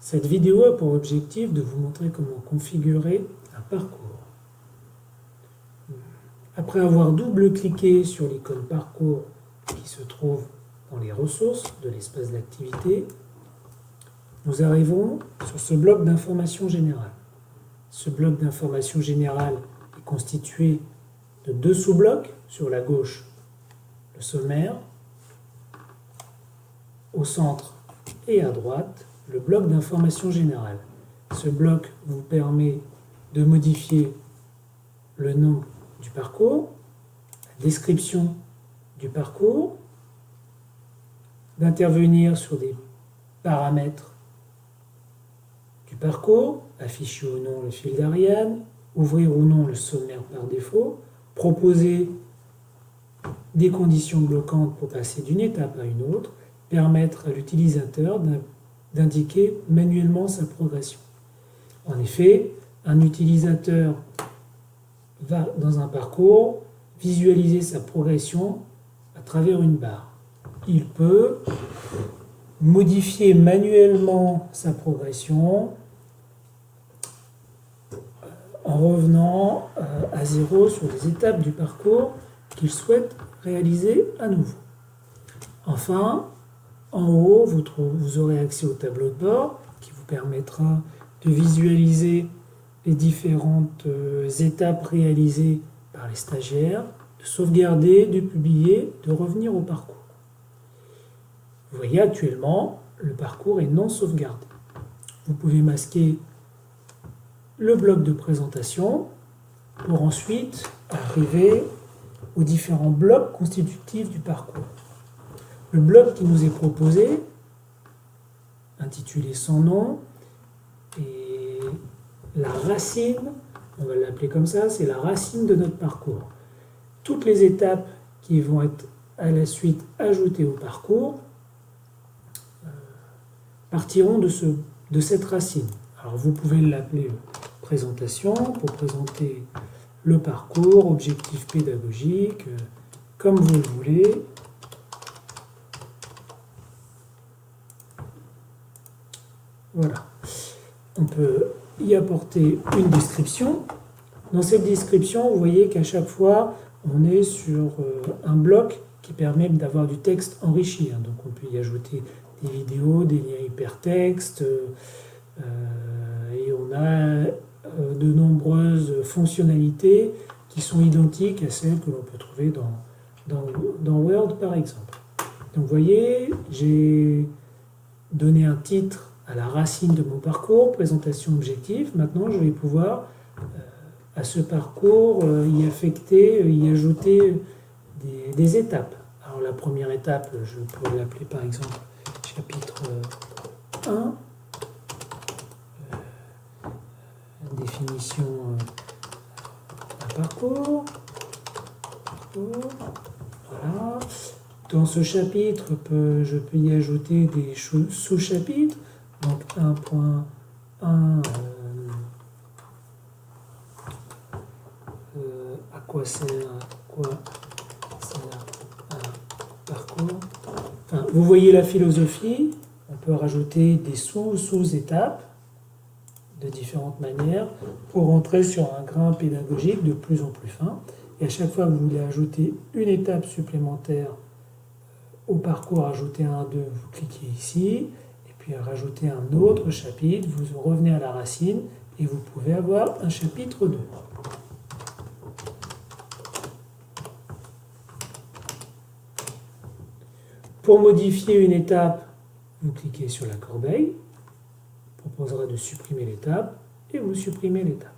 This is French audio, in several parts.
Cette vidéo a pour objectif de vous montrer comment configurer un parcours. Après avoir double-cliqué sur l'icône parcours qui se trouve dans les ressources de l'espace d'activité, nous arrivons sur ce bloc d'information générale. Ce bloc d'information générale est constitué de deux sous-blocs. Sur la gauche, le sommaire, au centre et à droite, le bloc d'information générale. Ce bloc vous permet de modifier le nom du parcours, la description du parcours, d'intervenir sur des paramètres du parcours, afficher ou non le fil d'Ariane, ouvrir ou non le sommaire par défaut, proposer des conditions bloquantes pour passer d'une étape à une autre, permettre à l'utilisateur d'indiquer manuellement sa progression. En effet, un utilisateur va dans un parcours visualiser sa progression à travers une barre. Il peut modifier manuellement sa progression en revenant à zéro sur les étapes du parcours qu'il souhaite réaliser à nouveau. Enfin, en haut, vous aurez accès au tableau de bord qui vous permettra de visualiser les différentes étapes réalisées par les stagiaires, de sauvegarder, de publier, de revenir au parcours. Vous voyez actuellement, le parcours est non sauvegardé. Vous pouvez masquer le bloc de présentation pour ensuite arriver aux différents blocs constitutifs du parcours. Le bloc qui nous est proposé, intitulé sans nom, est la racine, on va l'appeler comme ça, c'est la racine de notre parcours. Toutes les étapes qui vont être à la suite ajoutées au parcours partiront de cette racine. Alors vous pouvez l'appeler présentation pour présenter le parcours, objectif pédagogique, comme vous le voulez. Voilà. On peut y apporter une description. Dans cette description, vous voyez qu'à chaque fois, on est sur un bloc qui permet d'avoir du texte enrichi. Donc on peut y ajouter des vidéos, des liens hypertextes, et on a de nombreuses fonctionnalités qui sont identiques à celles que l'on peut trouver dans Word par exemple. Donc vous voyez, j'ai donné un titre à la racine de mon parcours, présentation objectif. Maintenant, je vais pouvoir à ce parcours y affecter, y ajouter des étapes. Alors la première étape, je pourrais l'appeler par exemple chapitre 1, définition d'un parcours. Voilà. Dans ce chapitre, je peux y ajouter des sous-chapitres. Donc 1.1, à quoi sert un parcours. Enfin, vous voyez la philosophie, on peut rajouter des sous-étapes de différentes manières pour rentrer sur un grain pédagogique de plus en plus fin. Et à chaque fois que vous voulez ajouter une étape supplémentaire au parcours, ajouter un 2, vous cliquez ici. Puis à rajouter un autre chapitre, vous revenez à la racine et vous pouvez avoir un chapitre 2. Pour modifier une étape, vous cliquez sur la corbeille, il proposera de supprimer l'étape et vous supprimez l'étape.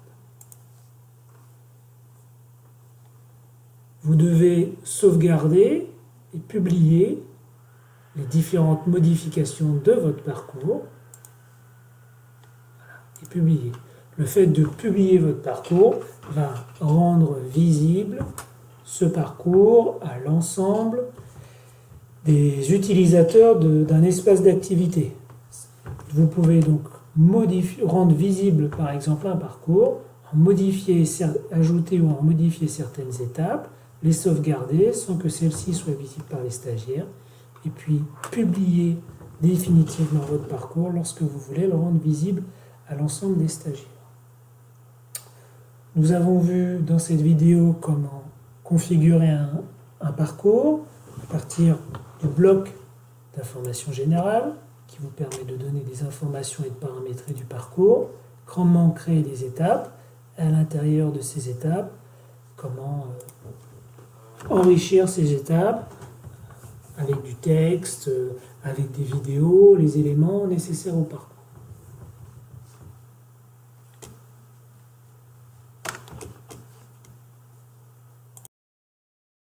Vous devez sauvegarder et publier les différentes modifications de votre parcours, et publier. Le fait de publier votre parcours va rendre visible ce parcours à l'ensemble des utilisateurs d'un espace d'activité. Vous pouvez donc rendre visible par exemple un parcours, ajouter ou en modifier certaines étapes, les sauvegarder sans que celles-ci soient visibles par les stagiaires, et puis publier définitivement votre parcours lorsque vous voulez le rendre visible à l'ensemble des stagiaires. Nous avons vu dans cette vidéo comment configurer un parcours à partir du bloc d'information générale qui vous permet de donner des informations et de paramétrer du parcours, comment créer des étapes, à l'intérieur de ces étapes, comment enrichir ces étapes avec du texte, avec des vidéos, les éléments nécessaires au parcours.